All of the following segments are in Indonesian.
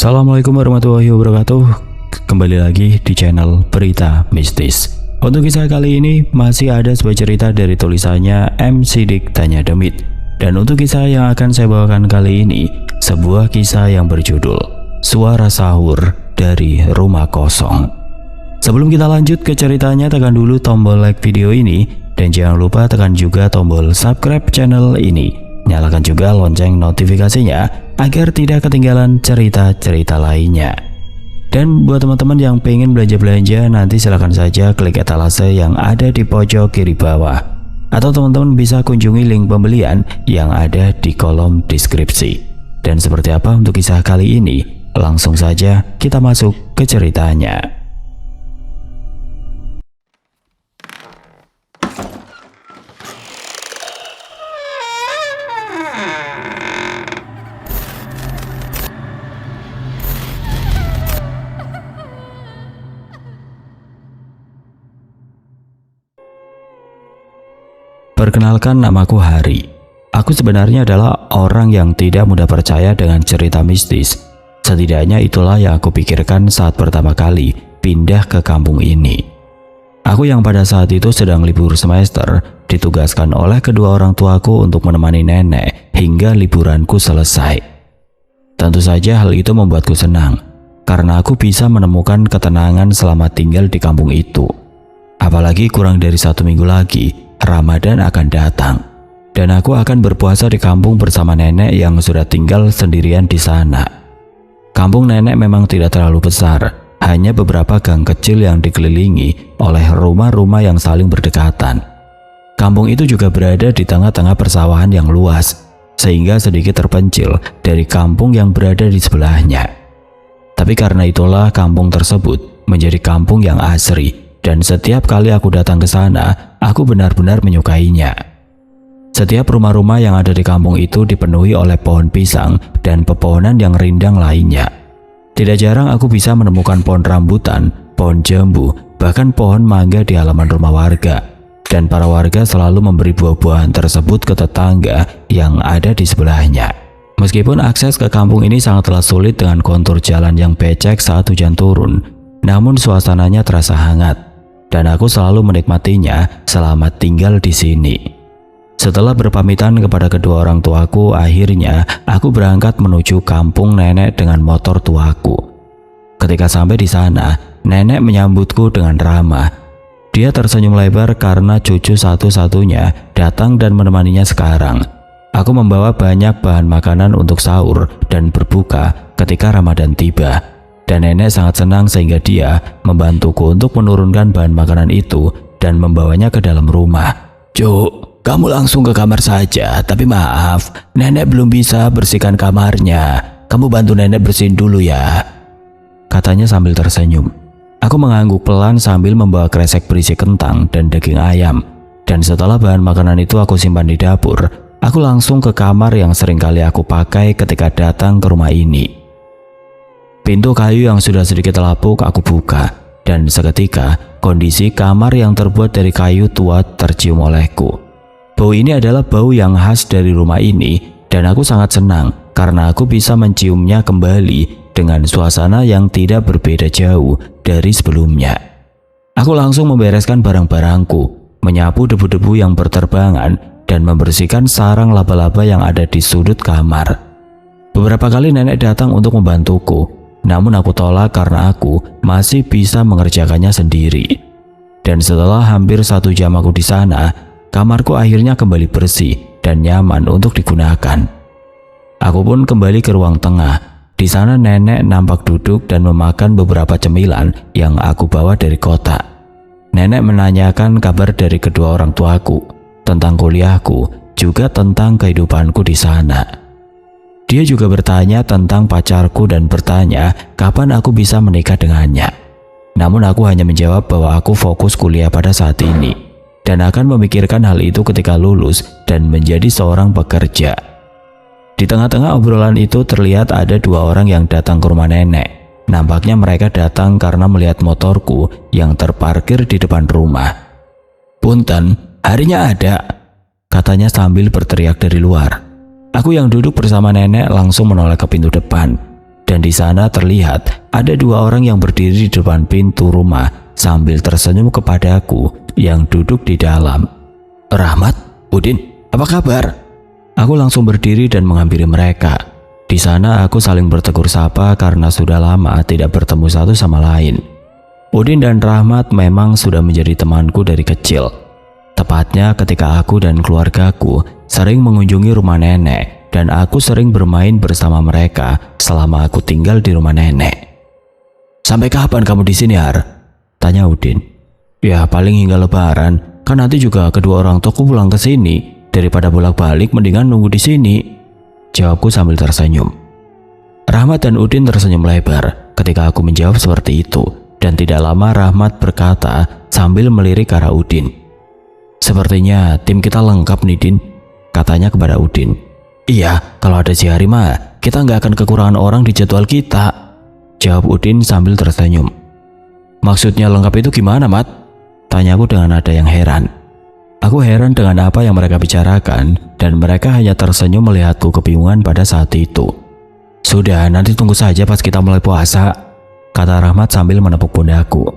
Assalamualaikum warahmatullahi wabarakatuh. Kembali lagi di channel Berita Mistis. Untuk kisah kali ini masih ada sebuah cerita dari tulisannya M. Sidik Tanya Demit. Dan untuk kisah yang akan saya bawakan kali ini, sebuah kisah yang berjudul Suara Sahur dari Rumah Kosong. Sebelum kita lanjut ke ceritanya, tekan dulu tombol like video ini dan jangan lupa tekan juga tombol subscribe channel ini. Nyalakan juga lonceng notifikasinya agar tidak ketinggalan cerita-cerita lainnya. Dan buat teman-teman yang pengen belanja-belanja, nanti silahkan saja klik etalase yang ada di pojok kiri bawah. Atau teman-teman bisa kunjungi link pembelian yang ada di kolom deskripsi. Dan seperti apa untuk kisah kali ini? Langsung saja kita masuk ke ceritanya. Perkenalkan, namaku Hari. Aku sebenarnya adalah orang yang tidak mudah percaya dengan cerita mistis. Setidaknya itulah yang aku pikirkan saat pertama kali pindah ke kampung ini. Aku yang pada saat itu sedang libur semester, ditugaskan oleh kedua orang tuaku untuk menemani nenek hingga liburanku selesai. Tentu saja hal itu membuatku senang, karena aku bisa menemukan ketenangan selama tinggal di kampung itu. Apalagi kurang dari 1 minggu lagi Ramadan akan datang, dan aku akan berpuasa di kampung bersama nenek yang sudah tinggal sendirian di sana. Kampung nenek memang tidak terlalu besar, hanya beberapa gang kecil yang dikelilingi oleh rumah-rumah yang saling berdekatan. Kampung itu juga berada di tengah-tengah persawahan yang luas, sehingga sedikit terpencil dari kampung yang berada di sebelahnya. Tapi karena itulah kampung tersebut menjadi kampung yang asri. Dan setiap kali aku datang ke sana, aku benar-benar menyukainya. Setiap rumah-rumah yang ada di kampung itu dipenuhi oleh pohon pisang dan pepohonan yang rindang lainnya. Tidak jarang aku bisa menemukan pohon rambutan, pohon jambu, bahkan pohon mangga di halaman rumah warga. Dan para warga selalu memberi buah-buahan tersebut ke tetangga yang ada di sebelahnya. Meskipun akses ke kampung ini sangatlah sulit dengan kontur jalan yang becek saat hujan turun, namun suasananya terasa hangat. Dan aku selalu menikmatinya selama tinggal di sini. Setelah berpamitan kepada kedua orang tuaku, akhirnya aku berangkat menuju kampung nenek dengan motor tuaku. Ketika sampai di sana, nenek menyambutku dengan ramah. Dia tersenyum lebar karena cucu satu-satunya datang dan menemaninya sekarang. Aku membawa banyak bahan makanan untuk sahur dan berbuka ketika Ramadan tiba. Dan nenek sangat senang sehingga dia membantuku untuk menurunkan bahan makanan itu dan membawanya ke dalam rumah. "Cuk, kamu langsung ke kamar saja, tapi maaf, nenek belum bisa bersihkan kamarnya. Kamu bantu nenek bersihin dulu ya," katanya sambil tersenyum. Aku mengangguk pelan sambil membawa kresek berisi kentang dan daging ayam. Dan setelah bahan makanan itu aku simpan di dapur, aku langsung ke kamar yang seringkali aku pakai ketika datang ke rumah ini. Pintu kayu yang sudah sedikit lapuk aku buka, dan seketika kondisi kamar yang terbuat dari kayu tua tercium olehku. Bau ini adalah bau yang khas dari rumah ini, dan aku sangat senang karena aku bisa menciumnya kembali dengan suasana yang tidak berbeda jauh dari sebelumnya. Aku langsung membereskan barang-barangku, menyapu debu-debu yang berterbangan, dan membersihkan sarang laba-laba yang ada di sudut kamar. Beberapa kali nenek datang untuk membantuku, namun aku tolak karena aku masih bisa mengerjakannya sendiri. Dan setelah hampir 1 jam aku di sana, kamarku akhirnya kembali bersih dan nyaman untuk digunakan. Aku pun kembali ke ruang tengah. Di sana nenek nampak duduk dan memakan beberapa cemilan yang aku bawa dari kota. Nenek menanyakan kabar dari kedua orang tuaku, tentang kuliahku, juga tentang kehidupanku di sana. Dia juga bertanya tentang pacarku dan bertanya kapan aku bisa menikah dengannya. Namun aku hanya menjawab bahwa aku fokus kuliah pada saat ini dan akan memikirkan hal itu ketika lulus dan menjadi seorang pekerja. Di tengah-tengah obrolan itu terlihat ada 2 orang yang datang ke rumah nenek. Nampaknya mereka datang karena melihat motorku yang terparkir di depan rumah. "Punten, Harinya ada," katanya sambil berteriak dari luar. Aku yang duduk bersama nenek langsung menoleh ke pintu depan, dan di sana terlihat ada dua orang yang berdiri di depan pintu rumah sambil tersenyum kepadaku yang duduk di dalam. "Rahmat, Udin, apa kabar?" Aku langsung berdiri dan menghampiri mereka. Di sana aku saling bertegur sapa karena sudah lama tidak bertemu satu sama lain. Udin dan Rahmat memang sudah menjadi temanku dari kecil. Tepatnya ketika aku dan keluargaku sering mengunjungi rumah nenek dan aku sering bermain bersama mereka selama aku tinggal di rumah nenek. "Sampai kapan kamu di sini, Har?" tanya Udin. "Ya paling hingga Lebaran, kan nanti juga kedua orang tuaku pulang ke sini. Daripada bolak-balik mendingan nunggu di sini," jawabku sambil tersenyum. Rahmat dan Udin tersenyum lebar ketika aku menjawab seperti itu, dan tidak lama Rahmat berkata sambil melirik ke arah Udin. "Sepertinya tim kita lengkap nih, Din," katanya kepada Udin. "Iya, kalau ada si Hari mah kita nggak akan kekurangan orang di jadwal kita," jawab Udin sambil tersenyum. "Maksudnya lengkap itu gimana, Mat?" tanyaku dengan nada yang heran. Aku heran dengan apa yang mereka bicarakan dan mereka hanya tersenyum melihatku kebingungan pada saat itu. "Sudah, nanti tunggu saja pas kita mulai puasa," kata Rahmat sambil menepuk pundakku.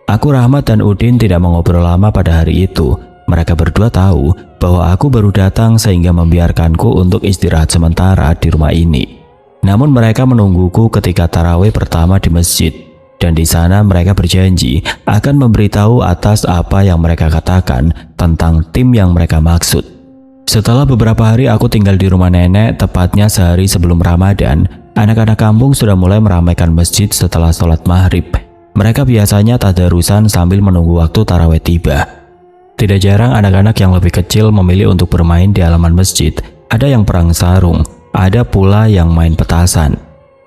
Aku, Rahmat dan Udin tidak mengobrol lama pada hari itu. Mereka berdua tahu bahwa aku baru datang sehingga membiarkanku untuk istirahat sementara di rumah ini. Namun mereka menungguku ketika tarawih pertama di masjid, dan di sana mereka berjanji akan memberitahu atas apa yang mereka katakan tentang tim yang mereka maksud. Setelah beberapa hari aku tinggal di rumah nenek, tepatnya sehari sebelum Ramadan, anak-anak kampung sudah mulai meramaikan masjid setelah sholat maghrib. Mereka biasanya tadarusan sambil menunggu waktu tarawih tiba. Tidak jarang anak-anak yang lebih kecil memilih untuk bermain di halaman masjid. Ada yang perang sarung, ada pula yang main petasan.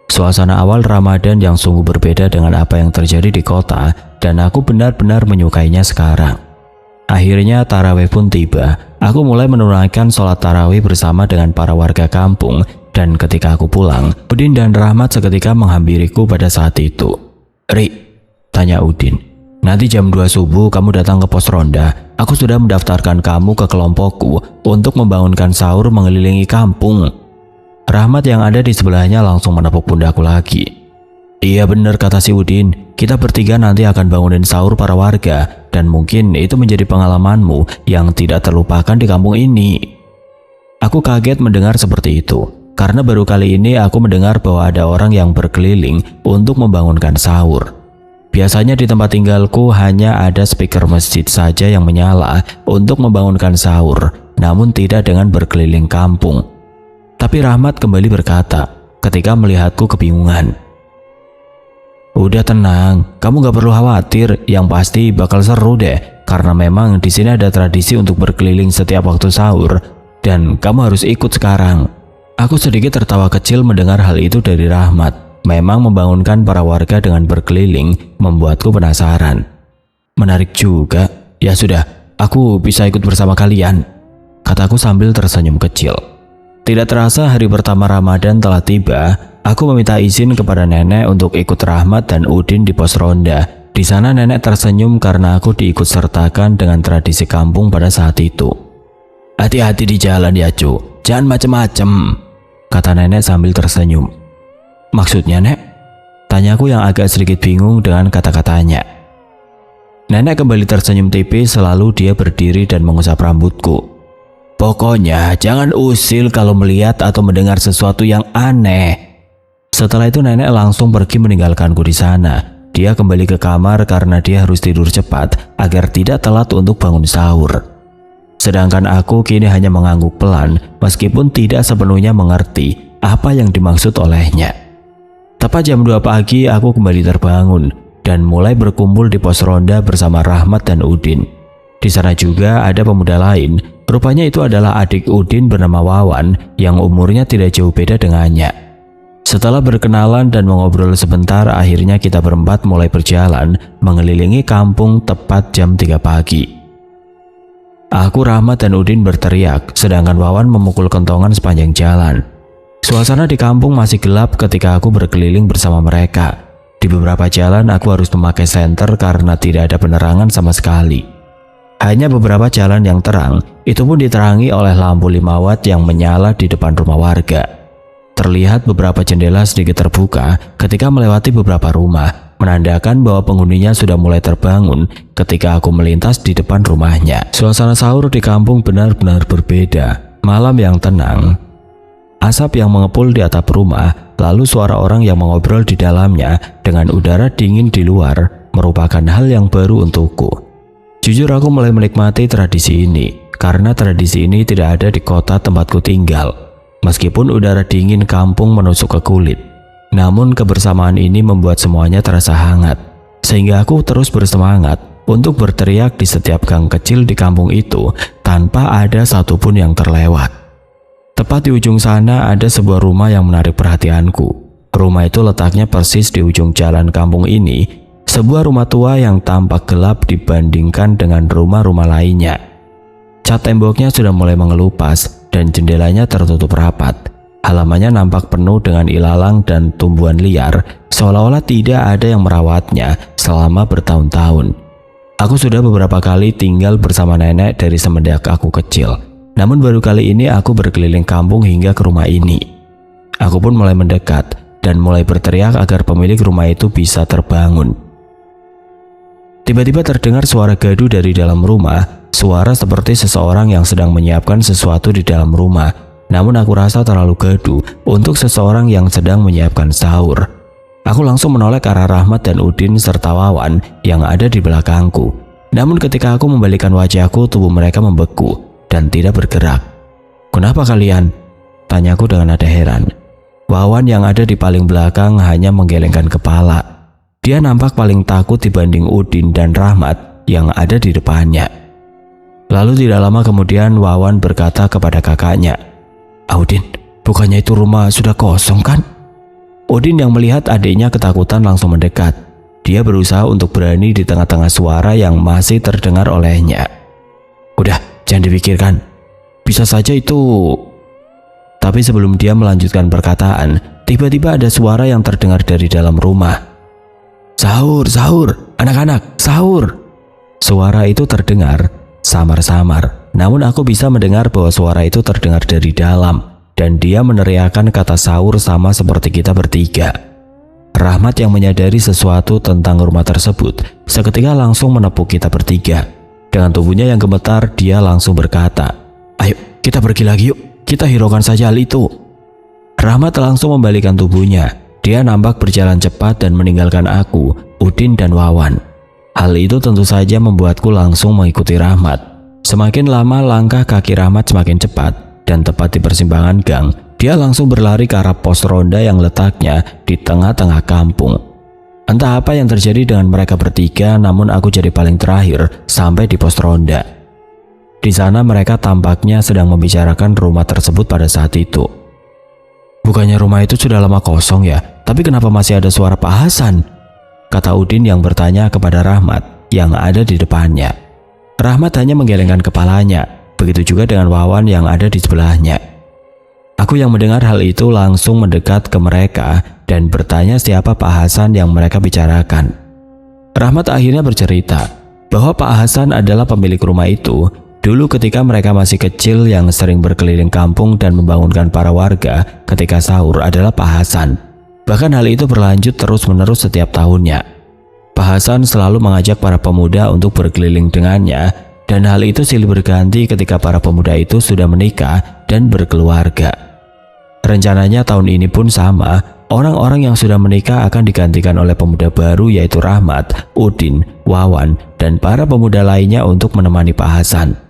Suasana awal Ramadan yang sungguh berbeda dengan apa yang terjadi di kota, dan aku benar-benar menyukainya sekarang. Akhirnya tarawih pun tiba. Aku mulai menunaikan sholat tarawih bersama dengan para warga kampung, dan ketika aku pulang, Udin dan Rahmat seketika menghampiriku pada saat itu. "Ri," tanya Udin, "nanti jam 2 subuh kamu datang ke pos ronda. Aku sudah mendaftarkan kamu ke kelompokku untuk membangunkan sahur mengelilingi kampung." Rahmat yang ada di sebelahnya langsung menepuk pundakku lagi. "Iya benar kata si Udin, kita bertiga nanti akan bangunin sahur para warga, dan mungkin itu menjadi pengalamanmu yang tidak terlupakan di kampung ini." Aku kaget mendengar seperti itu, karena baru kali ini aku mendengar bahwa ada orang yang berkeliling untuk membangunkan sahur. Biasanya di tempat tinggalku hanya ada speaker masjid saja yang menyala untuk membangunkan sahur, namun tidak dengan berkeliling kampung. Tapi Rahmat kembali berkata ketika melihatku kebingungan, "Udah tenang, kamu gak perlu khawatir, yang pasti bakal seru deh, karena memang di sini ada tradisi untuk berkeliling setiap waktu sahur, dan kamu harus ikut sekarang." Aku sedikit tertawa kecil mendengar hal itu dari Rahmat. Memang membangunkan para warga dengan berkeliling membuatku penasaran. "Menarik juga. Ya sudah, aku bisa ikut bersama kalian," kataku sambil tersenyum kecil. Tidak terasa hari pertama Ramadan telah tiba. Aku meminta izin kepada nenek untuk ikut Rahmat dan Udin di pos ronda. Di sana nenek tersenyum karena aku diikut sertakan dengan tradisi kampung pada saat itu. "Hati-hati di jalan ya, Cu. Jangan macem-macem," kata nenek sambil tersenyum. "Maksudnya, Nek?" tanyaku yang agak sedikit bingung dengan kata-katanya. Nenek kembali tersenyum tipis, selalu dia berdiri dan mengusap rambutku. "Pokoknya jangan usil kalau melihat atau mendengar sesuatu yang aneh." Setelah itu nenek langsung pergi meninggalkanku di sana. Dia kembali ke kamar karena dia harus tidur cepat agar tidak telat untuk bangun sahur. Sedangkan aku kini hanya mengangguk pelan meskipun tidak sepenuhnya mengerti apa yang dimaksud olehnya. Tepat jam 2 pagi aku kembali terbangun dan mulai berkumpul di pos ronda bersama Rahmat dan Udin. Di sana juga ada pemuda lain, rupanya itu adalah adik Udin bernama Wawan yang umurnya tidak jauh beda dengannya. Setelah berkenalan dan mengobrol sebentar, akhirnya kita berempat mulai berjalan mengelilingi kampung tepat jam 3 pagi. Aku, Rahmat dan Udin berteriak, sedangkan Wawan memukul kentongan sepanjang jalan. Suasana di kampung masih gelap ketika aku berkeliling bersama mereka. Di beberapa jalan aku harus memakai senter karena tidak ada penerangan sama sekali. Hanya beberapa jalan yang terang, itu pun diterangi oleh lampu 5 watt yang menyala di depan rumah warga. Terlihat beberapa jendela sedikit terbuka ketika melewati beberapa rumah, menandakan bahwa penghuninya sudah mulai terbangun ketika aku melintas di depan rumahnya. Suasana sahur di kampung benar-benar berbeda. Malam yang tenang, asap yang mengepul di atap rumah, lalu suara orang yang mengobrol di dalamnya dengan udara dingin di luar merupakan hal yang baru untukku. Jujur aku mulai menikmati tradisi ini, karena tradisi ini tidak ada di kota tempatku tinggal. Meskipun udara dingin kampung menusuk ke kulit, namun kebersamaan ini membuat semuanya terasa hangat, sehingga aku terus bersemangat untuk berteriak di setiap gang kecil di kampung itu tanpa ada satupun yang terlewat. Tepat di ujung sana ada sebuah rumah yang menarik perhatianku. Rumah itu letaknya persis di ujung jalan kampung ini, sebuah rumah tua yang tampak gelap dibandingkan dengan rumah-rumah lainnya. Cat temboknya sudah mulai mengelupas dan jendelanya tertutup rapat. Halamannya nampak penuh dengan ilalang dan tumbuhan liar, seolah-olah tidak ada yang merawatnya selama bertahun-tahun. Aku sudah beberapa kali tinggal bersama nenek dari semenjak aku kecil, namun baru kali ini aku berkeliling kampung hingga ke rumah ini. Aku pun mulai mendekat dan mulai berteriak agar pemilik rumah itu bisa terbangun. Tiba-tiba terdengar suara gaduh dari dalam rumah. Suara seperti seseorang yang sedang menyiapkan sesuatu di dalam rumah, namun aku rasa terlalu gaduh untuk seseorang yang sedang menyiapkan sahur. Aku langsung menoleh ke arah Rahmat dan Udin serta Wawan yang ada di belakangku. Namun ketika aku membalikkan wajahku, tubuh mereka membeku dan tidak bergerak. "Kenapa kalian?" tanyaku dengan nada heran. Wawan yang ada di paling belakang hanya menggelengkan kepala. Dia nampak paling takut dibanding Udin dan Rahmat yang ada di depannya. Lalu tidak lama kemudian Wawan berkata kepada kakaknya, "Udin, bukannya itu rumah sudah kosong kan?" Udin yang melihat adiknya ketakutan langsung mendekat. Dia berusaha untuk berani di tengah-tengah suara yang masih terdengar olehnya. "Udah, jangan dipikirkan. Bisa saja itu..." Tapi sebelum dia melanjutkan perkataan, tiba-tiba ada suara yang terdengar dari dalam rumah. "Sahur, sahur, anak-anak, sahur!" Suara itu terdengar samar-samar, namun aku bisa mendengar bahwa suara itu terdengar dari dalam, dan dia meneriakkan kata sahur sama seperti kita bertiga. Rahmat yang menyadari sesuatu tentang rumah tersebut seketika langsung menepuk kita bertiga. Dengan tubuhnya yang gemetar, dia langsung berkata, "Ayo, kita pergi lagi yuk, kita hiraukan saja hal itu." Rahmat langsung membalikan tubuhnya. Dia nampak berjalan cepat dan meninggalkan aku, Udin dan Wawan. Hal itu tentu saja membuatku langsung mengikuti Rahmat. Semakin lama langkah kaki Rahmat semakin cepat, dan tepat di persimpangan gang, dia langsung berlari ke arah pos ronda yang letaknya di tengah-tengah kampung. Entah apa yang terjadi dengan mereka bertiga, namun aku jadi paling terakhir sampai di pos ronda. Di sana mereka tampaknya sedang membicarakan rumah tersebut pada saat itu. "Bukannya rumah itu sudah lama kosong ya, tapi kenapa masih ada suara Pak Hasan?" kata Udin yang bertanya kepada Rahmat yang ada di depannya. Rahmat hanya menggelengkan kepalanya, begitu juga dengan Wawan yang ada di sebelahnya. Aku yang mendengar hal itu langsung mendekat ke mereka dan bertanya siapa Pak Hasan yang mereka bicarakan. Rahmat akhirnya bercerita bahwa Pak Hasan adalah pemilik rumah itu. Dulu ketika mereka masih kecil, yang sering berkeliling kampung dan membangunkan para warga ketika sahur adalah Pak Hasan. Bahkan hal itu berlanjut terus-menerus setiap tahunnya. Pak Hasan selalu mengajak para pemuda untuk berkeliling dengannya, dan hal itu silih berganti ketika para pemuda itu sudah menikah dan berkeluarga. Rencananya tahun ini pun sama, orang-orang yang sudah menikah akan digantikan oleh pemuda baru yaitu Rahmat, Udin, Wawan, dan para pemuda lainnya untuk menemani Pak Hasan.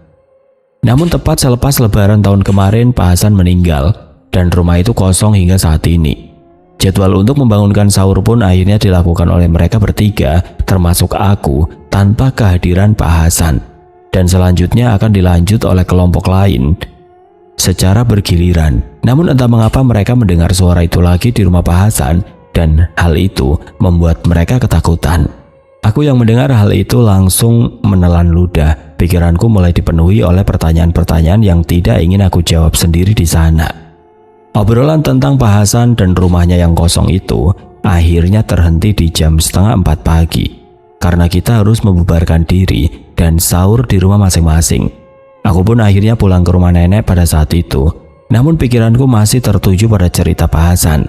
Namun tepat selepas lebaran tahun kemarin, Pak Hasan meninggal, dan rumah itu kosong hingga saat ini. Jadwal untuk membangunkan sahur pun akhirnya dilakukan oleh mereka bertiga, termasuk aku, tanpa kehadiran Pak Hasan. Dan selanjutnya akan dilanjut oleh kelompok lain secara bergiliran. Namun entah mengapa mereka mendengar suara itu lagi di rumah Pak Hasan, dan hal itu membuat mereka ketakutan. Aku yang mendengar hal itu langsung menelan ludah. Pikiranku mulai dipenuhi oleh pertanyaan-pertanyaan yang tidak ingin aku jawab sendiri di sana. Obrolan tentang Pak Hasan dan rumahnya yang kosong itu akhirnya terhenti di jam 3:30 pagi, karena kita harus membubarkan diri dan sahur di rumah masing-masing. Aku pun akhirnya pulang ke rumah nenek pada saat itu. namun pikiranku masih tertuju pada cerita Pak Hasan.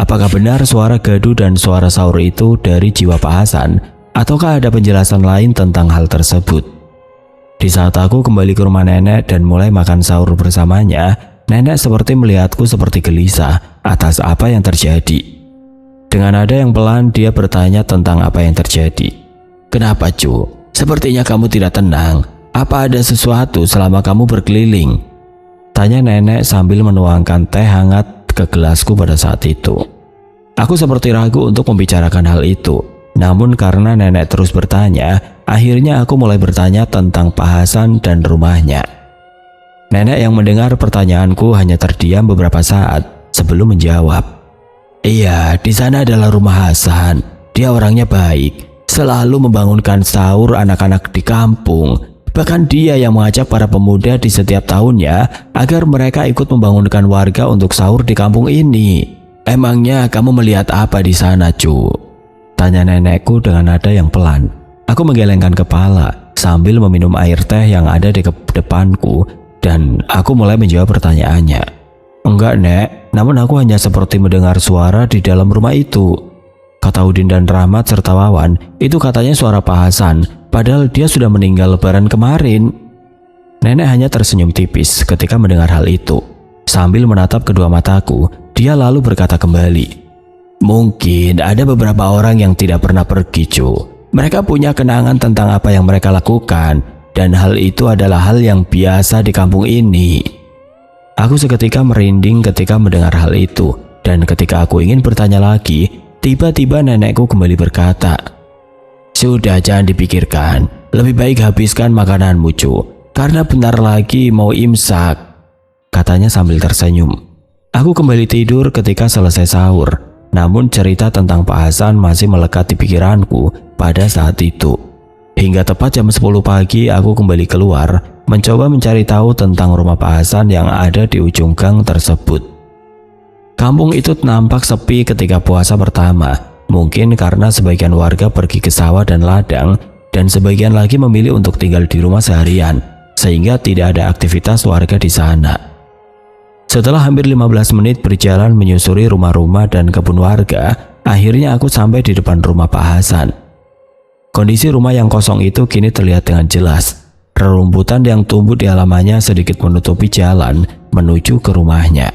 Apakah benar suara gaduh dan suara sahur itu dari jiwa Pak Hasan, ataukah ada penjelasan lain tentang hal tersebut? Di saat aku kembali ke rumah nenek dan mulai makan sahur bersamanya, nenek seperti melihatku seperti gelisah atas apa yang terjadi. Dengan nada yang pelan, dia bertanya tentang apa yang terjadi. "Kenapa, Cu? Sepertinya kamu tidak tenang. Apa ada sesuatu selama kamu berkeliling?" tanya nenek sambil menuangkan teh hangat ke gelasku pada saat itu. Aku seperti ragu untuk membicarakan hal itu. Namun karena nenek terus bertanya, akhirnya aku mulai bertanya tentang Pak Hasan dan rumahnya. Nenek yang mendengar pertanyaanku hanya terdiam beberapa saat sebelum menjawab. "Iya, di sana adalah rumah Hasan. Dia orangnya baik, selalu membangunkan sahur anak-anak di kampung. Bahkan dia yang mengajak para pemuda di setiap tahunnya agar mereka ikut membangunkan warga untuk sahur di kampung ini. Emangnya kamu melihat apa di sana, Cu?" tanya nenekku dengan nada yang pelan. Aku menggelengkan kepala sambil meminum air teh yang ada di depanku dan aku mulai menjawab pertanyaannya. "Enggak, Nek, namun aku hanya seperti mendengar suara di dalam rumah itu," kata Udin dan Rahmat serta Wawan. "Itu katanya suara Pak Hasan. Padahal dia sudah meninggal lebaran kemarin." Nenek hanya tersenyum tipis ketika mendengar hal itu. Sambil menatap kedua mataku, dia lalu berkata kembali, "Mungkin ada beberapa orang yang tidak pernah pergi, Cu. Mereka punya kenangan tentang apa yang mereka lakukan, dan hal itu adalah hal yang biasa di kampung ini." Aku seketika merinding ketika mendengar hal itu, dan ketika aku ingin bertanya lagi, tiba-tiba nenekku kembali berkata, "Sudah, jangan dipikirkan. Lebih baik habiskan makananmu, Cu, karena bentar lagi mau imsak," katanya sambil tersenyum. Aku kembali tidur ketika selesai sahur, namun cerita tentang Pak Hasan masih melekat di pikiranku pada saat itu. Hingga tepat jam 10 pagi aku kembali keluar, mencoba mencari tahu tentang rumah Pak Hasan yang ada di ujung gang tersebut. Kampung itu nampak sepi ketika puasa pertama. Mungkin karena sebagian warga pergi ke sawah dan ladang, dan sebagian lagi memilih untuk tinggal di rumah seharian, sehingga tidak ada aktivitas warga di sana. Setelah hampir 15 menit berjalan menyusuri rumah-rumah dan kebun warga, akhirnya aku sampai di depan rumah Pak Hasan. Kondisi rumah yang kosong itu kini terlihat dengan jelas. Rerumputan yang tumbuh di halamannya sedikit menutupi jalan menuju ke rumahnya.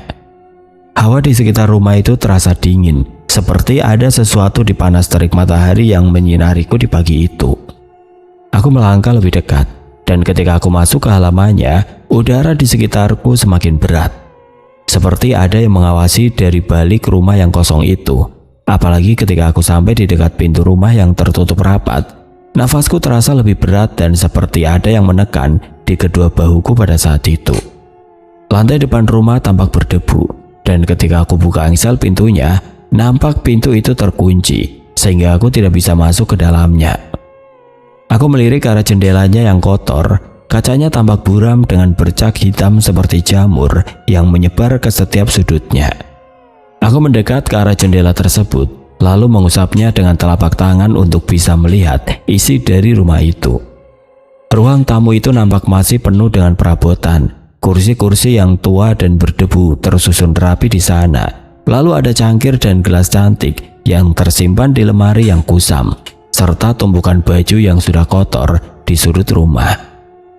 Hawa di sekitar rumah itu terasa dingin, seperti ada sesuatu di panas terik matahari yang menyinariku di pagi itu. Aku melangkah lebih dekat, dan ketika aku masuk ke halamannya, udara di sekitarku semakin berat. Seperti ada yang mengawasi dari balik rumah yang kosong itu. Apalagi ketika aku sampai di dekat pintu rumah yang tertutup rapat, nafasku terasa lebih berat dan seperti ada yang menekan di kedua bahuku pada saat itu. Lantai depan rumah tampak berdebu, dan ketika aku buka engsel pintunya, nampak pintu itu terkunci, sehingga aku tidak bisa masuk ke dalamnya. Aku melirik ke arah jendelanya yang kotor. Kacanya tampak buram dengan bercak hitam seperti jamur yang menyebar ke setiap sudutnya. Aku mendekat ke arah jendela tersebut, lalu mengusapnya dengan telapak tangan untuk bisa melihat isi dari rumah itu. Ruang tamu itu nampak masih penuh dengan perabotan. Kursi-kursi yang tua dan berdebu tersusun rapi di sana. Lalu ada cangkir dan gelas cantik yang tersimpan di lemari yang kusam, serta tumpukan baju yang sudah kotor di sudut rumah.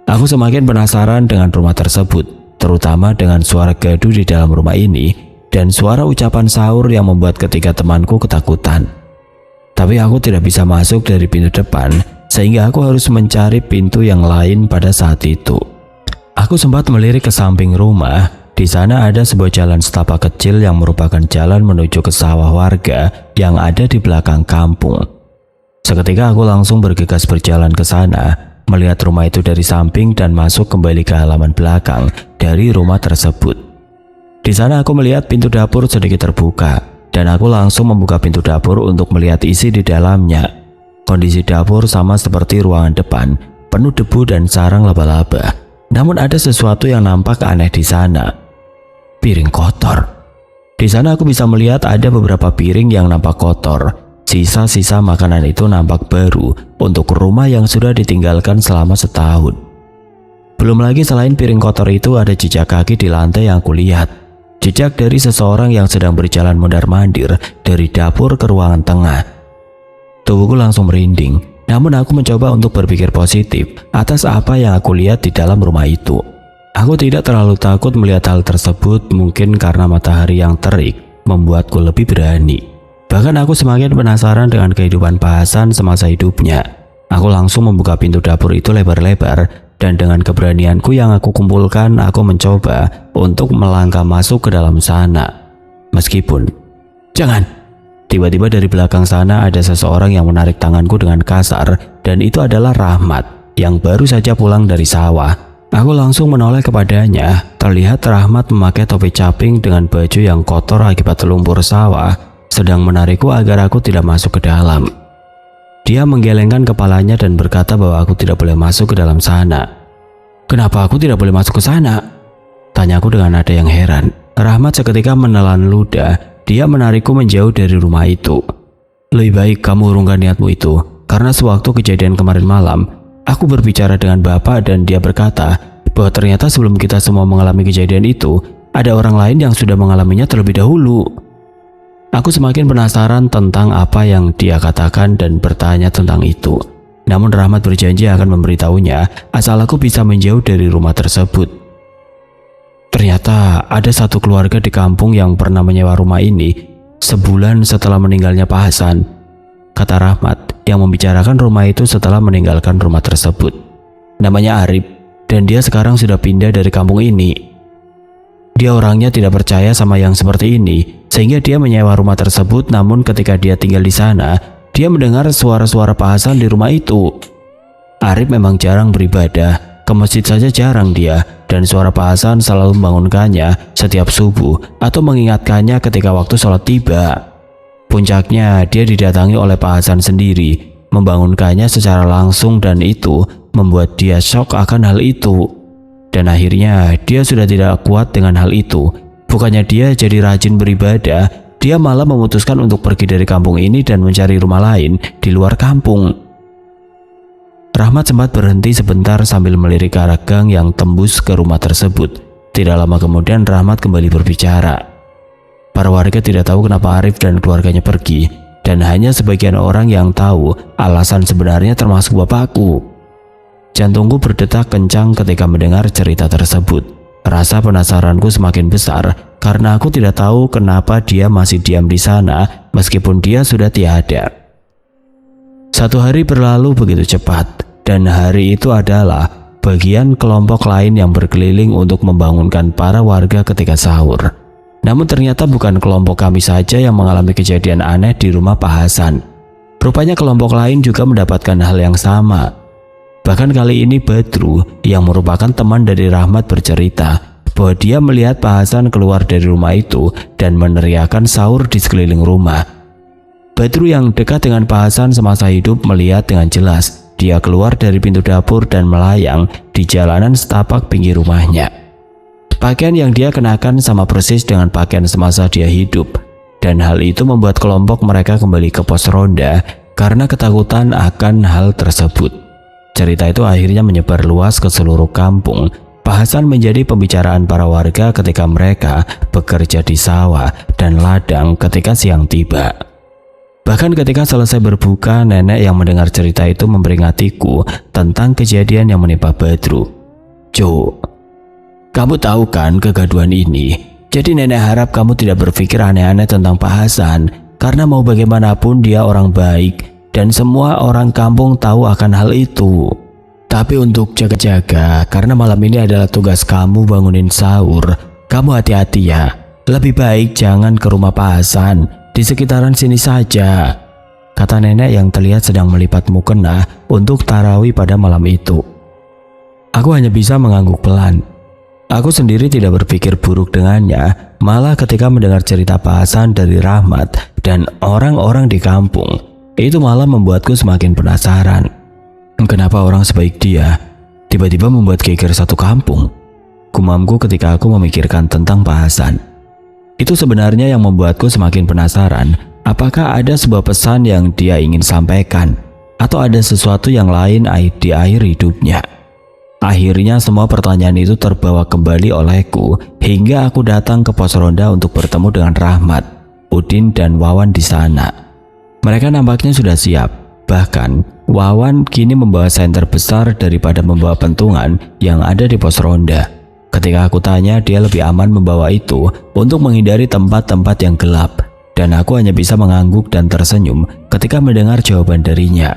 Aku semakin penasaran dengan rumah tersebut, terutama dengan suara gaduh di dalam rumah ini dan suara ucapan sahur yang membuat ketiga temanku ketakutan. Tapi aku tidak bisa masuk dari pintu depan, sehingga aku harus mencari pintu yang lain pada saat itu. Aku sempat melirik ke samping rumah. Di sana ada sebuah jalan setapak kecil yang merupakan jalan menuju ke sawah warga yang ada di belakang kampung. Seketika aku langsung bergegas berjalan ke sana, melihat rumah itu dari samping dan masuk kembali ke halaman belakang dari rumah tersebut. Di sana aku melihat pintu dapur sedikit terbuka, dan aku langsung membuka pintu dapur untuk melihat isi di dalamnya. Kondisi dapur sama seperti ruangan depan, penuh debu dan sarang laba-laba. Namun ada sesuatu yang nampak aneh di sana. Piring kotor. Di sana aku bisa melihat ada beberapa piring yang nampak kotor. Sisa-sisa makanan itu nampak baru untuk rumah yang sudah ditinggalkan selama setahun. Belum lagi selain piring kotor itu ada jejak kaki di lantai yang aku lihat. Jejak dari seseorang yang sedang berjalan mondar-mandir dari dapur ke ruangan tengah. Tubuhku langsung merinding, namun aku mencoba untuk berpikir positif atas apa yang aku lihat di dalam rumah itu. Aku tidak terlalu takut melihat hal tersebut, mungkin karena matahari yang terik membuatku lebih berani. Bahkan aku semakin penasaran dengan kehidupan Pak Hasan semasa hidupnya. Aku langsung membuka pintu dapur itu lebar-lebar, dan dengan keberanianku yang aku kumpulkan, aku mencoba untuk melangkah masuk ke dalam sana. Meskipun, jangan! Tiba-tiba dari belakang sana ada seseorang yang menarik tanganku dengan kasar, dan itu adalah Rahmat yang baru saja pulang dari sawah. Aku langsung menoleh kepadanya. Terlihat Rahmat memakai topi caping dengan baju yang kotor akibat lumpur sawah, sedang menarikku agar aku tidak masuk ke dalam. Dia menggelengkan kepalanya dan berkata bahwa aku tidak boleh masuk ke dalam sana. "Kenapa aku tidak boleh masuk ke sana?" tanyaku dengan nada yang heran. Rahmat seketika menelan ludah. Dia menarikku menjauh dari rumah itu. "Lebih baik kamu urungkan niatmu itu, karena sewaktu kejadian kemarin malam, aku berbicara dengan Bapak dan dia berkata bahwa ternyata sebelum kita semua mengalami kejadian itu, ada orang lain yang sudah mengalaminya terlebih dahulu." Aku semakin penasaran tentang apa yang dia katakan dan bertanya tentang itu. Namun Rahmat berjanji akan memberitahunya asal aku bisa menjauh dari rumah tersebut. Ternyata ada satu keluarga di kampung yang pernah menyewa rumah ini sebulan setelah meninggalnya Pak Hasan, kata Rahmat yang membicarakan rumah itu setelah meninggalkan rumah tersebut. Namanya Arif, dan dia sekarang sudah pindah dari kampung ini. Dia orangnya tidak percaya sama yang seperti ini, sehingga dia menyewa rumah tersebut. Namun ketika dia tinggal di sana, dia mendengar suara-suara Pak Hasan di rumah itu. Arif memang jarang beribadah, ke masjid saja jarang dia, dan suara Pak Hasan selalu membangunkannya setiap subuh atau mengingatkannya ketika waktu sholat tiba. Puncaknya, dia didatangi oleh Pak Hasan sendiri, membangunkannya secara langsung, dan itu membuat dia shock akan hal itu. Dan akhirnya dia sudah tidak kuat dengan hal itu. Bukannya dia jadi rajin beribadah, dia malah memutuskan untuk pergi dari kampung ini dan mencari rumah lain di luar kampung. Rahmat sempat berhenti sebentar sambil melirik ke arah gang yang tembus ke rumah tersebut. Tidak lama kemudian Rahmat kembali berbicara. Para warga tidak tahu kenapa Arif dan keluarganya pergi, dan hanya sebagian orang yang tahu alasan sebenarnya, termasuk bapakku. Jantungku berdetak kencang ketika mendengar cerita tersebut. Rasa penasaranku semakin besar karena aku tidak tahu kenapa dia masih diam di sana meskipun dia sudah tiada. Satu hari berlalu begitu cepat, dan hari itu adalah bagian kelompok lain yang berkeliling untuk membangunkan para warga ketika sahur. Namun ternyata bukan kelompok kami saja yang mengalami kejadian aneh di rumah Pak Hasan. Rupanya kelompok lain juga mendapatkan hal yang sama. Bahkan kali ini Badru yang merupakan teman dari Rahmat bercerita bahwa dia melihat Pak Hasan keluar dari rumah itu dan meneriakkan sahur di sekeliling rumah. Badru yang dekat dengan Pak Hasan semasa hidup melihat dengan jelas dia keluar dari pintu dapur dan melayang di jalanan setapak pinggir rumahnya. Pakaian yang dia kenakan sama persis dengan pakaian semasa dia hidup, dan hal itu membuat kelompok mereka kembali ke pos ronda karena ketakutan akan hal tersebut. Cerita itu akhirnya menyebar luas ke seluruh kampung. Pak Hasan menjadi pembicaraan para warga ketika mereka bekerja di sawah dan ladang ketika siang tiba. Bahkan ketika selesai berbuka, nenek yang mendengar cerita itu memperingatiku tentang kejadian yang menimpa Badru. "Jo, kamu tahu kan kegaduhan ini? Jadi nenek harap kamu tidak berpikir aneh-aneh tentang Pak Hasan, karena mau bagaimanapun dia orang baik dan semua orang kampung tahu akan hal itu. Tapi untuk jaga-jaga, karena malam ini adalah tugas kamu bangunin sahur, kamu hati-hati ya. Lebih baik jangan ke rumah Pak Hasan, di sekitaran sini saja," kata nenek yang terlihat sedang melipat mukena untuk tarawih pada malam itu. Aku hanya bisa mengangguk pelan. Aku sendiri tidak berpikir buruk dengannya, malah ketika mendengar cerita Pak Hasan dari Rahmat dan orang-orang di kampung, itu malah membuatku semakin penasaran. Kenapa orang sebaik dia tiba-tiba membuat geger satu kampung? Gumamku ketika aku memikirkan tentang Pak Hasan. Itu sebenarnya yang membuatku semakin penasaran. Apakah ada sebuah pesan yang dia ingin sampaikan? Atau ada sesuatu yang lain di akhir hidupnya? Akhirnya semua pertanyaan itu terbawa kembali olehku hingga aku datang ke pos ronda untuk bertemu dengan Rahmat, Udin, dan Wawan di sana. Mereka nampaknya sudah siap. Bahkan Wawan kini membawa senter besar daripada membawa pentungan yang ada di pos ronda. Ketika aku tanya, dia lebih aman membawa itu untuk menghindari tempat-tempat yang gelap, dan aku hanya bisa mengangguk dan tersenyum ketika mendengar jawaban darinya.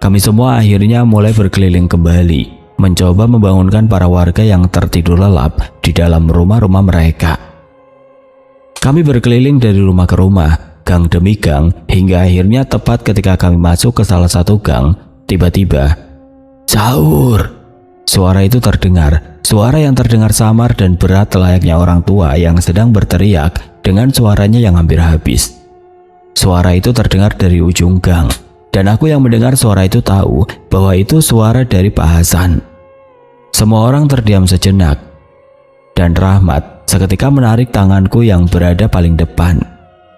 Kami semua akhirnya mulai berkeliling kembali, mencoba membangunkan para warga yang tertidur lelap di dalam rumah-rumah mereka. Kami berkeliling dari rumah ke rumah, gang demi gang, hingga akhirnya tepat ketika kami masuk ke salah satu gang, tiba-tiba, "Sahur!" Suara itu terdengar, suara yang terdengar samar dan berat layaknya orang tua yang sedang berteriak dengan suaranya yang hampir habis. Suara itu terdengar dari ujung gang, dan aku yang mendengar suara itu tahu bahwa itu suara dari Pak Hasan. Semua orang terdiam sejenak, dan Rahmat seketika menarik tanganku yang berada paling depan.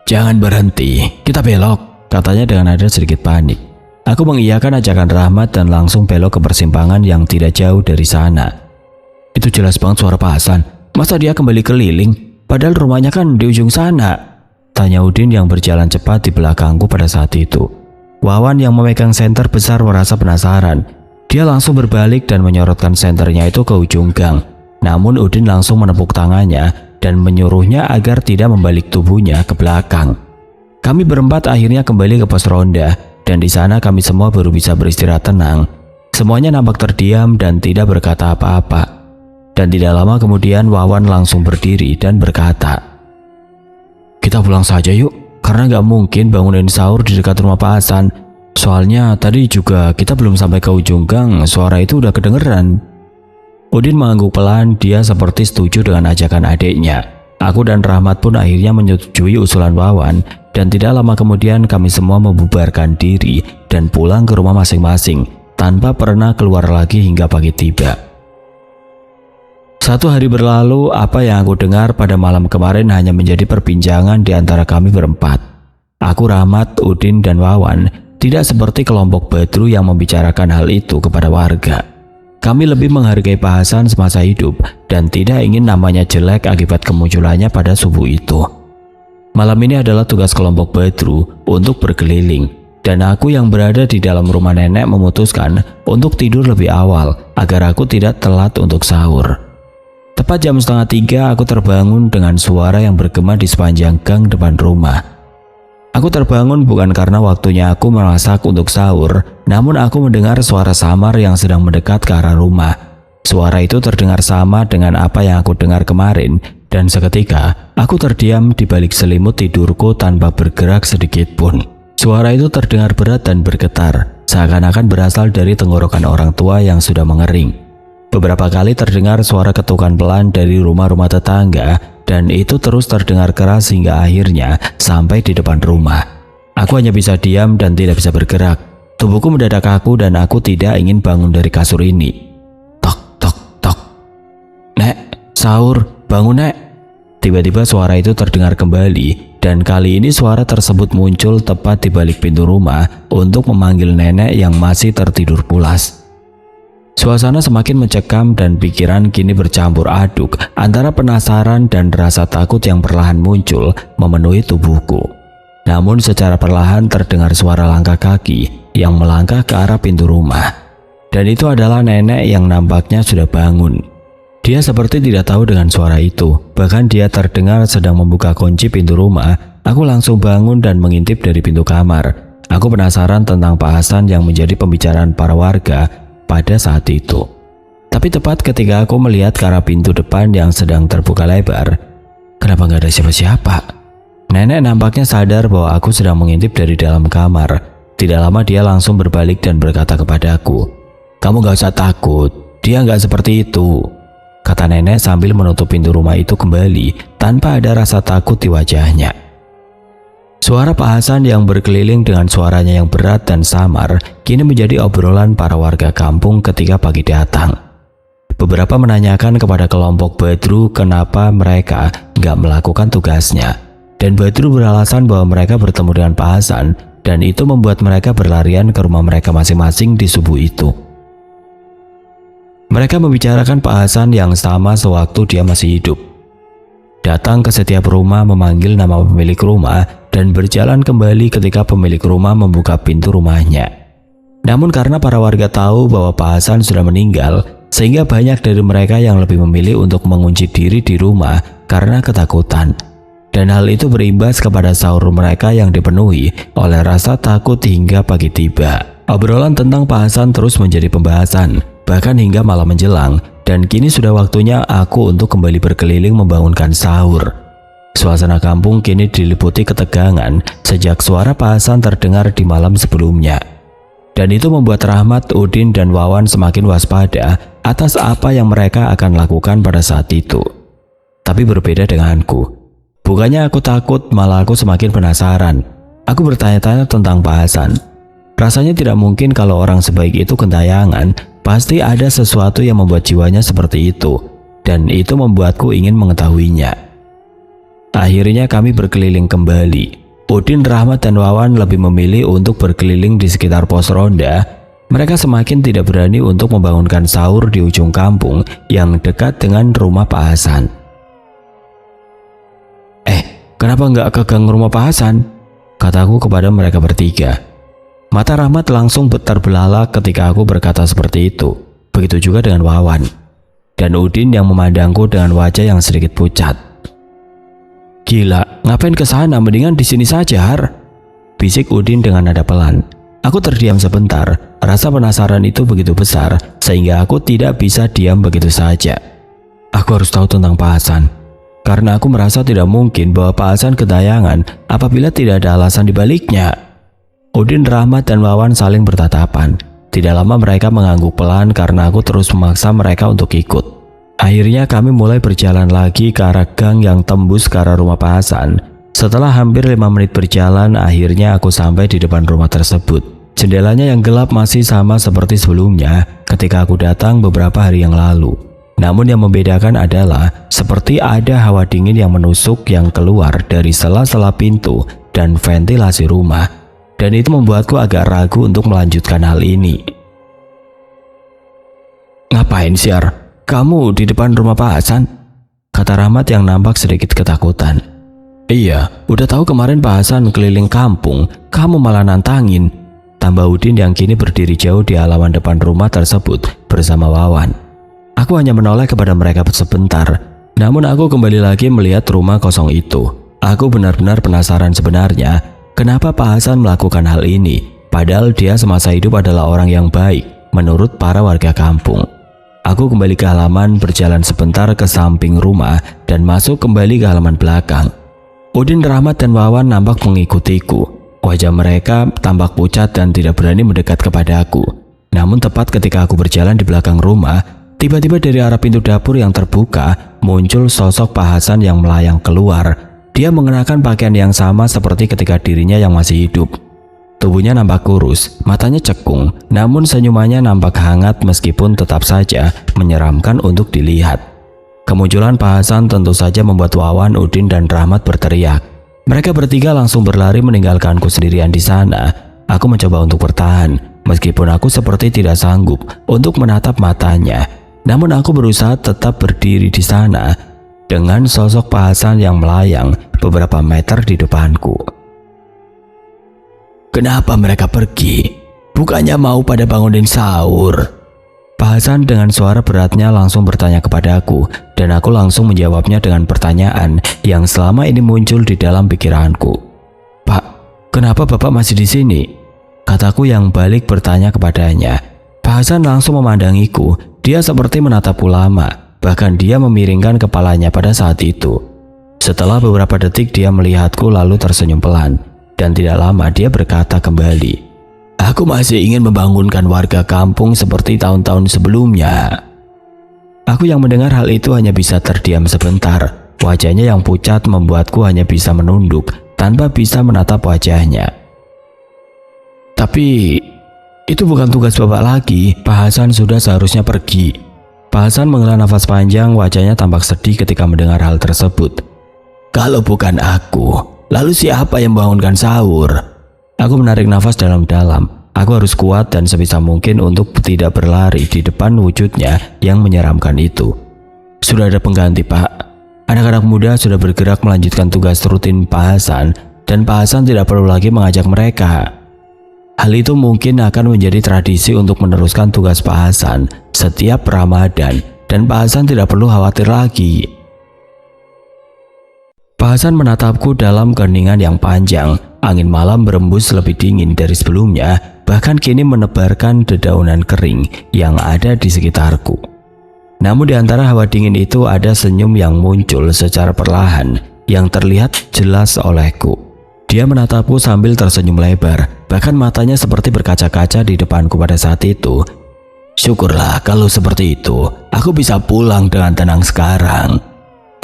"Jangan berhenti, kita belok," katanya dengan nada sedikit panik. Aku mengiyakan ajakan Rahmat dan langsung belok ke persimpangan yang tidak jauh dari sana. "Itu jelas banget suara Pak Hasan. Masa dia kembali keliling? Padahal rumahnya kan di ujung sana," tanya Udin yang berjalan cepat di belakangku pada saat itu. Wawan yang memegang senter besar merasa penasaran. Dia langsung berbalik dan menyorotkan senternya itu ke ujung gang. Namun Udin langsung menepuk tangannya dan menyuruhnya agar tidak membalik tubuhnya ke belakang. Kami berempat akhirnya kembali ke pos ronda, dan di sana kami semua baru bisa beristirahat tenang. Semuanya nampak terdiam dan tidak berkata apa-apa. Dan tidak lama kemudian Wawan langsung berdiri dan berkata, "Kita pulang saja yuk, karena nggak mungkin bangunin sahur di dekat rumah Pak Hasan. Soalnya tadi juga kita belum sampai ke ujung gang, suara itu udah kedengeran." Udin mengangguk pelan, dia seperti setuju dengan ajakan adiknya. Aku dan Rahmat pun akhirnya menyetujui usulan Wawan, dan tidak lama kemudian kami semua membubarkan diri dan pulang ke rumah masing-masing tanpa pernah keluar lagi hingga pagi tiba. 1 hari berlalu, apa yang aku dengar pada malam kemarin hanya menjadi perbincangan di antara kami berempat. Aku, Rahmat, Udin, dan Wawan tidak seperti kelompok Badru yang membicarakan hal itu kepada warga. Kami lebih menghargai Pak Hasan semasa hidup dan tidak ingin namanya jelek akibat kemunculannya pada subuh itu. Malam ini adalah tugas kelompok Badru untuk berkeliling, dan aku yang berada di dalam rumah nenek memutuskan untuk tidur lebih awal agar aku tidak telat untuk sahur. Tepat jam 2:30 aku terbangun dengan suara yang bergema di sepanjang gang depan rumah. Aku terbangun bukan karena waktunya aku memasak untuk sahur, namun aku mendengar suara samar yang sedang mendekat ke arah rumah. Suara itu terdengar sama dengan apa yang aku dengar kemarin, dan seketika aku terdiam di balik selimut tidurku tanpa bergerak sedikit pun. Suara itu terdengar berat dan bergetar, seakan-akan berasal dari tenggorokan orang tua yang sudah mengering. Beberapa kali terdengar suara ketukan pelan dari rumah-rumah tetangga, dan itu terus terdengar keras hingga akhirnya sampai di depan rumah. Aku hanya bisa diam dan tidak bisa bergerak. Tubuhku mendadak kaku dan aku tidak ingin bangun dari kasur ini. Tok, tok, tok. "Nek, sahur, bangun Nek." Tiba-tiba suara itu terdengar kembali, dan kali ini suara tersebut muncul tepat di balik pintu rumah untuk memanggil nenek yang masih tertidur pulas. Suasana semakin mencekam dan pikiran kini bercampur aduk antara penasaran dan rasa takut yang perlahan muncul memenuhi tubuhku. Namun secara perlahan terdengar suara langkah kaki yang melangkah ke arah pintu rumah. Dan itu adalah nenek yang nampaknya sudah bangun. Dia seperti tidak tahu dengan suara itu, bahkan dia terdengar sedang membuka kunci pintu rumah. Aku langsung bangun dan mengintip dari pintu kamar. Aku penasaran tentang Pak Hasan yang menjadi pembicaraan para warga pada saat itu. Tapi tepat ketika aku melihat ke arah pintu depan yang sedang terbuka lebar, kenapa nggak ada siapa-siapa? Nenek nampaknya sadar bahwa aku sedang mengintip dari dalam kamar. Tidak lama dia langsung berbalik dan berkata kepadaku, "Kamu gak usah takut, dia nggak seperti itu," kata nenek sambil menutup pintu rumah itu kembali tanpa ada rasa takut di wajahnya. Suara Pak Hasan yang berkeliling dengan suaranya yang berat dan samar kini menjadi obrolan para warga kampung ketika pagi datang. Beberapa menanyakan kepada kelompok Badru kenapa mereka nggak melakukan tugasnya, dan Badru beralasan bahwa mereka bertemu dengan Pak Hasan dan itu membuat mereka berlarian ke rumah mereka masing-masing di subuh itu. Mereka membicarakan Pak Hasan yang sama sewaktu dia masih hidup. Datang ke setiap rumah memanggil nama pemilik rumah dan berjalan kembali ketika pemilik rumah membuka pintu rumahnya. Namun karena para warga tahu bahwa Pak Hasan sudah meninggal, sehingga banyak dari mereka yang lebih memilih untuk mengunci diri di rumah karena ketakutan. Dan hal itu berimbas kepada sahur mereka yang dipenuhi oleh rasa takut hingga pagi tiba. Obrolan tentang Pak Hasan terus menjadi pembahasan, bahkan hingga malam menjelang, dan kini sudah waktunya aku untuk kembali berkeliling membangunkan sahur. Suasana kampung kini diliputi ketegangan sejak suara Pak Hasan terdengar di malam sebelumnya. Dan itu membuat Rahmat, Udin, dan Wawan semakin waspada atas apa yang mereka akan lakukan pada saat itu. Tapi berbeda denganku. Bukannya aku takut, malah aku semakin penasaran. Aku bertanya-tanya tentang Pak Hasan. Rasanya tidak mungkin kalau orang sebaik itu gentayangan. Pasti ada sesuatu yang membuat jiwanya seperti itu, dan itu membuatku ingin mengetahuinya. Akhirnya kami berkeliling kembali. Udin, Rahmat, dan Wawan lebih memilih untuk berkeliling di sekitar pos ronda. Mereka semakin tidak berani untuk membangunkan sahur di ujung kampung yang dekat dengan rumah Pak Hasan. Kenapa nggak ke gang rumah Pak Hasan? Kataku kepada mereka bertiga. Mata Rahmat langsung terbelalak ketika aku berkata seperti itu. Begitu juga dengan Wawan. Dan Udin yang memandangku dengan wajah yang sedikit pucat. Gila, ngapain ke sana? Mendingan di sini saja, Har. Bisik Udin dengan nada pelan. Aku terdiam sebentar. Rasa penasaran itu begitu besar sehingga aku tidak bisa diam begitu saja. Aku harus tahu tentang Pak Hasan. Karena aku merasa tidak mungkin bahwa Pak Hasan gentayangan apabila tidak ada alasan dibaliknya. Udin, Rahmat, dan Wawan saling bertatapan. Tidak lama mereka mengangguk pelan karena aku terus memaksa mereka untuk ikut. Akhirnya kami mulai berjalan lagi ke arah gang yang tembus ke arah rumah Pak Hasan. Setelah hampir 5 menit berjalan, akhirnya aku sampai di depan rumah tersebut. Jendelanya yang gelap masih sama seperti sebelumnya ketika aku datang beberapa hari yang lalu. Namun yang membedakan adalah seperti ada hawa dingin yang menusuk yang keluar dari sela-sela pintu dan ventilasi rumah. Dan itu membuatku agak ragu untuk melanjutkan hal ini. Ngapain sih, Ar? Kamu di depan rumah Pak Hasan? Kata Rahmat yang nampak sedikit ketakutan. Iya, udah tahu kemarin Pak Hasan keliling kampung, kamu malah nantangin. Tambah Udin yang kini berdiri jauh di halaman depan rumah tersebut bersama Wawan. Aku hanya menoleh kepada mereka sebentar, namun aku kembali lagi melihat rumah kosong itu. Aku benar-benar penasaran sebenarnya kenapa Pak Hasan melakukan hal ini, padahal dia semasa hidup adalah orang yang baik menurut para warga kampung. Aku kembali ke halaman, berjalan sebentar ke samping rumah dan masuk kembali ke halaman belakang. Udin, Rahmat, dan Wawan nampak mengikutiku. Wajah mereka tampak pucat dan tidak berani mendekat kepadaku. Namun tepat ketika aku berjalan di belakang rumah, tiba-tiba dari arah pintu dapur yang terbuka muncul sosok Pak Hasan yang melayang keluar. Dia mengenakan pakaian yang sama seperti ketika dirinya yang masih hidup. Tubuhnya nampak kurus, matanya cekung, namun senyumannya nampak hangat meskipun tetap saja menyeramkan untuk dilihat. Kemunculan Pak Hasan tentu saja membuat Wawan, Udin, dan Rahmat berteriak. Mereka bertiga langsung berlari meninggalkanku sendirian di sana. Aku mencoba untuk bertahan, meskipun aku seperti tidak sanggup untuk menatap matanya. Namun aku berusaha tetap berdiri di sana dengan sosok Pak Hasan yang melayang beberapa meter di depanku. Kenapa mereka pergi? Bukannya mau pada bangunin sahur? Pak Hasan dengan suara beratnya langsung bertanya kepadaku, dan aku langsung menjawabnya dengan pertanyaan yang selama ini muncul di dalam pikiranku. Pak, kenapa Bapak masih di sini? Kataku yang balik bertanya kepadanya. Pak Hasan langsung memandangiku. Dia seperti menatapku lama. Bahkan dia memiringkan kepalanya pada saat itu. Setelah beberapa detik dia melihatku lalu tersenyum pelan. Dan tidak lama dia berkata kembali, aku masih ingin membangunkan warga kampung seperti tahun-tahun sebelumnya. Aku yang mendengar hal itu hanya bisa terdiam sebentar. Wajahnya yang pucat membuatku hanya bisa menunduk tanpa bisa menatap wajahnya. Tapi itu bukan tugas Bapak lagi. Pak Hasan sudah seharusnya pergi. Pak Hasan menghela nafas panjang, wajahnya tampak sedih ketika mendengar hal tersebut. Kalau bukan aku, lalu siapa yang membangunkan sahur? Aku menarik nafas dalam-dalam. Aku harus kuat dan sebisa mungkin untuk tidak berlari di depan wujudnya yang menyeramkan itu. Sudah ada pengganti, Pak. Anak-anak muda sudah bergerak melanjutkan tugas rutin Pak Hasan dan Pak Hasan tidak perlu lagi mengajak mereka. Hal itu mungkin akan menjadi tradisi untuk meneruskan tugas Pak Hasan setiap Ramadan dan Pak Hasan tidak perlu khawatir lagi. Pak Hasan menatapku dalam keheningan yang panjang. Angin malam berembus lebih dingin dari sebelumnya, bahkan kini menebarkan dedaunan kering yang ada di sekitarku. Namun di antara hawa dingin itu ada senyum yang muncul secara perlahan yang terlihat jelas olehku. Dia menatapku sambil tersenyum lebar, bahkan matanya seperti berkaca-kaca di depanku pada saat itu. Syukurlah kalau seperti itu, aku bisa pulang dengan tenang sekarang.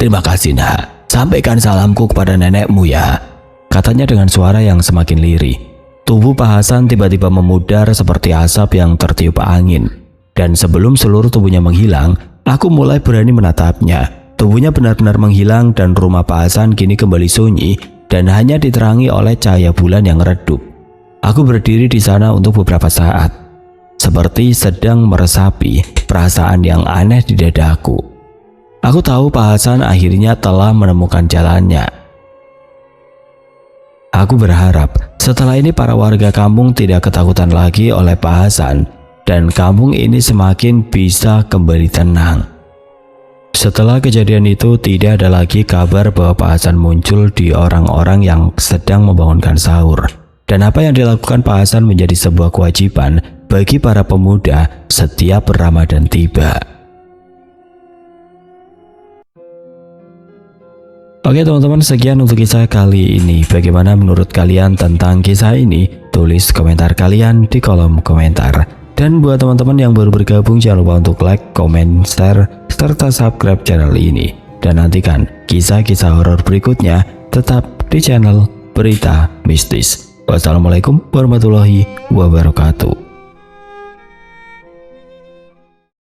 Terima kasih, Nak. Sampaikan salamku kepada nenekmu ya, katanya dengan suara yang semakin lirih. Tubuh Pak Hasan tiba-tiba memudar seperti asap yang tertiup angin. Dan sebelum seluruh tubuhnya menghilang, aku mulai berani menatapnya. Tubuhnya benar-benar menghilang dan rumah Pak Hasan kini kembali sunyi dan hanya diterangi oleh cahaya bulan yang redup. Aku berdiri di sana untuk beberapa saat, seperti sedang meresapi perasaan yang aneh di dadaku. Aku tahu Pak Hasan akhirnya telah menemukan jalannya. Aku berharap setelah ini para warga kampung tidak ketakutan lagi oleh Pak Hasan dan kampung ini semakin bisa kembali tenang. Setelah kejadian itu tidak ada lagi kabar bahwa Pak Hasan muncul di orang-orang yang sedang membangunkan sahur. Dan apa yang dilakukan Pak Hasan menjadi sebuah kewajiban bagi para pemuda setiap Ramadan tiba. Oke teman-teman, sekian untuk kisah kali ini. Bagaimana menurut kalian tentang kisah ini? Tulis komentar kalian di kolom komentar. Dan buat teman-teman yang baru bergabung, jangan lupa untuk like, comment, share, serta subscribe channel ini. Dan nantikan kisah-kisah horor berikutnya tetap di channel Berita Mistis. Wassalamualaikum warahmatullahi wabarakatuh.